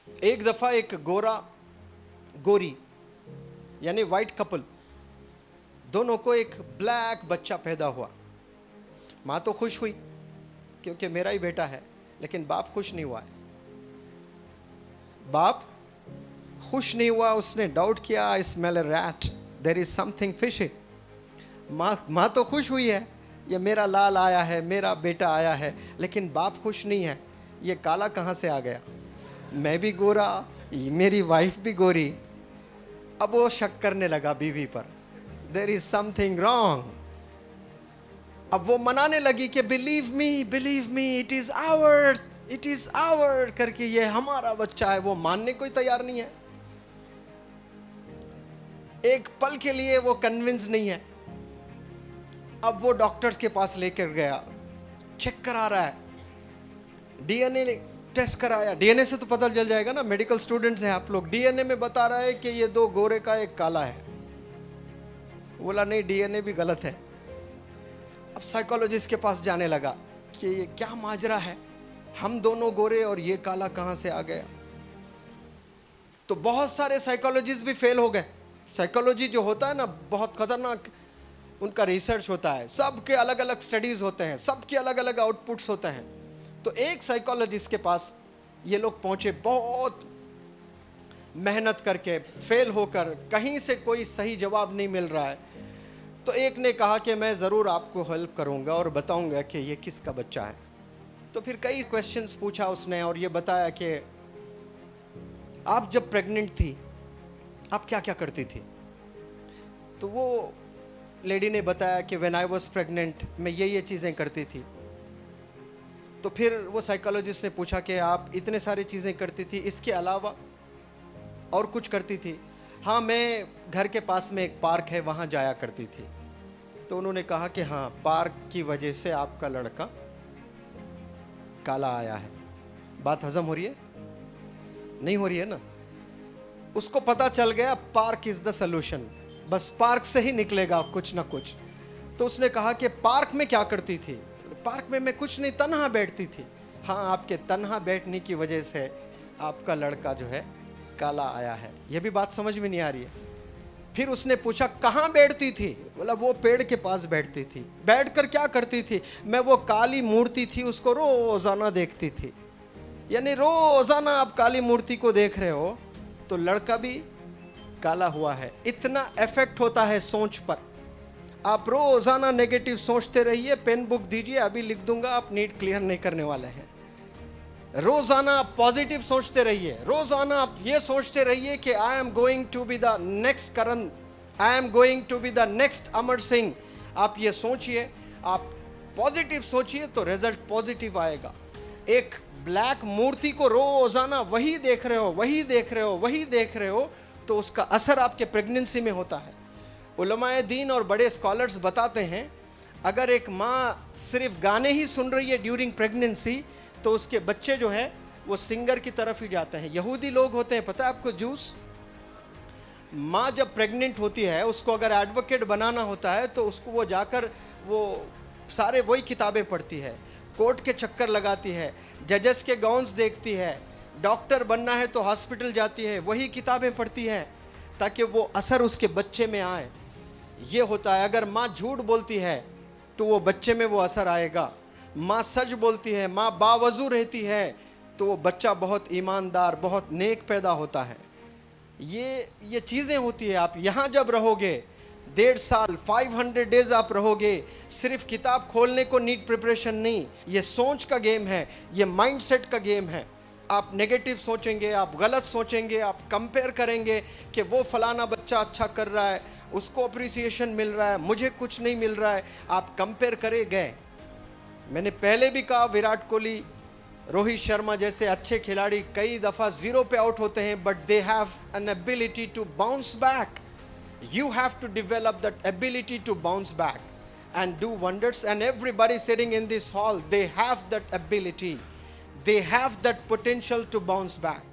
एक दफा एक गोरा गोरी यानी वाइट कपल, दोनों को एक ब्लैक बच्चा पैदा हुआ। माँ तो खुश हुई क्योंकि मेरा ही बेटा है, लेकिन बाप खुश नहीं हुआ है। बाप खुश नहीं हुआ, उसने डाउट किया, I smell a rat, there is something fishy. माँ तो खुश हुई है, ये मेरा लाल आया है, मेरा बेटा आया है, लेकिन बाप खुश नहीं है, ये काला कहाँ से आ गया? मैं भी गोरा, मेरी वाइफ भी गोरी। अब वो शक करने लगा बीवी पर, देयर इज समथिंग रॉन्ग। अब वो मनाने लगी कि believe me it is our करके, ये हमारा बच्चा है। वो मानने को ही तैयार नहीं है, एक पल के लिए वो कन्विंस नहीं है। अब वो डॉक्टर्स के पास लेकर गया, चेक करा रहा है, डीएनए टेस्ट कराया। डीएनए से तो पता चल जाएगा ना, मेडिकल स्टूडेंट्स हैं आप लोग। डीएनए में बता रहा है कि ये दो गोरे का एक काला है। बोला नहीं, डीएनए भी गलत है। अब साइकोलॉजिस्ट के पास जाने लगा कि ये क्या माजरा है, हम दोनों गोरे और ये काला कहां से आ गया। तो बहुत सारे साइकोलॉजिस्ट भी फेल हो गए। साइकोलॉजी जो होता है ना, बहुत खतरनाक उनका रिसर्च होता है, सबके अलग अलग स्टडीज होते हैं, सबके अलग अलग आउटपुट्स होते हैं। तो एक साइकोलॉजिस्ट के पास ये लोग पहुंचे, बहुत मेहनत करके, फेल होकर, कहीं से कोई सही जवाब नहीं मिल रहा है। तो एक ने कहा कि मैं ज़रूर आपको हेल्प करूंगा और बताऊंगा कि ये किसका बच्चा है। तो फिर कई क्वेश्चंस पूछा उसने और ये बताया कि आप जब प्रेग्नेंट थी आप क्या क्या करती थी। तो वो लेडी ने बताया कि व्हेन आई वाज प्रेग्नेंट मैं ये चीज़ें करती थी। तो फिर वो साइकोलॉजिस्ट ने पूछा कि आप इतने सारी चीज़ें करती थी, इसके अलावा और कुछ करती थी? हाँ, मैं घर के पास में एक पार्क है, वहाँ जाया करती थी। तो उन्होंने कहा कि हाँ, पार्क की वजह से आपका लड़का काला आया है। बात हजम हो रही है? नहीं हो रही है ना? उसको पता चल गया park is the solution, bus park से ही निकलेगा कुछ ना कुछ। तो उसने कहा कि पार्क में क्या करती थी? पार्क में मैं कुछ नहीं, तन्हा बैठती थी। हाँ, आपके तन्हा बैठने की वजह से आपका लड़का जो है काला आया है। यह भी बात समझ में नहीं आ रही है। फिर उसने पूछा कहाँ बैठती थी? बोला वो पेड़ के पास बैठती थी। बैठकर क्या करती थी? मैं वो काली मूर्ति थी उसको रोजाना देखती थी। यानी रोजाना आप काली मूर्ति को देख रहे हो तो लड़का भी काला हुआ है। इतना इफेक्ट होता है सोच पर। आप रोजाना नेगेटिव सोचते रहिए, पेन बुक दीजिए, अभी लिख दूंगा, आप नीट क्लियर नहीं करने वाले हैं। रोजाना आप पॉजिटिव सोचते रहिए, रोजाना आप ये सोचते रहिए कि I am going to be the next Karan, I am going to be the next Amar Singh. आप ये सोचिए, आप पॉजिटिव सोचिए तो रिजल्ट पॉजिटिव आएगा। एक ब्लैक मूर्ति को रोजाना वही देख रहे हो, वही देख रहे हो, वही देख रहे हो, तो उसका असर आपके प्रेगनेंसी में होता है। उलमाए दीन और बड़े स्कॉलर्स बताते हैं, अगर एक माँ सिर्फ गाने ही सुन रही है ड्यूरिंग प्रेगनेंसी तो उसके बच्चे जो है वो सिंगर की तरफ ही जाते हैं। यहूदी लोग होते हैं, पता है आपको, जूस। माँ जब प्रेग्नेंट होती है उसको अगर एडवोकेट बनाना होता है तो उसको वो जाकर वो सारे वही किताबें पढ़ती है, कोर्ट के चक्कर लगाती है, जजेस के गाउन्स देखती है, डॉक्टर बनना है तो हॉस्पिटल जाती है, वही किताबें पढ़ती है ताकि वो असर उसके बच्चे में आए। ये होता है। अगर माँ झूठ बोलती है तो वो बच्चे में वो असर आएगा। माँ सच बोलती है, माँ बावजू रहती है तो वो बच्चा बहुत ईमानदार, बहुत नेक पैदा होता है। ये चीज़ें होती है। आप यहाँ जब रहोगे 1.5 साल 500 डेज आप रहोगे, सिर्फ किताब खोलने को नीट प्रिपरेशन नहीं, ये सोच का गेम है, ये माइंडसेट का गेम है। आप नेगेटिव सोचेंगे, आप गलत सोचेंगे, आप कंपेयर करेंगे कि वो फलाना बच्चा अच्छा कर रहा है, उसको अप्रिसिएशन मिल रहा है, मुझे कुछ नहीं मिल रहा है। आप कंपेयर करे गए। मैंने पहले भी कहा, विराट कोहली, रोहित शर्मा जैसे अच्छे खिलाड़ी कई दफ़ा 0 पे आउट होते हैं, but they have an ability to bounce back. You have to develop that ability to bounce back and do wonders. And everybody sitting in this hall, they have that ability, they have that potential to bounce back.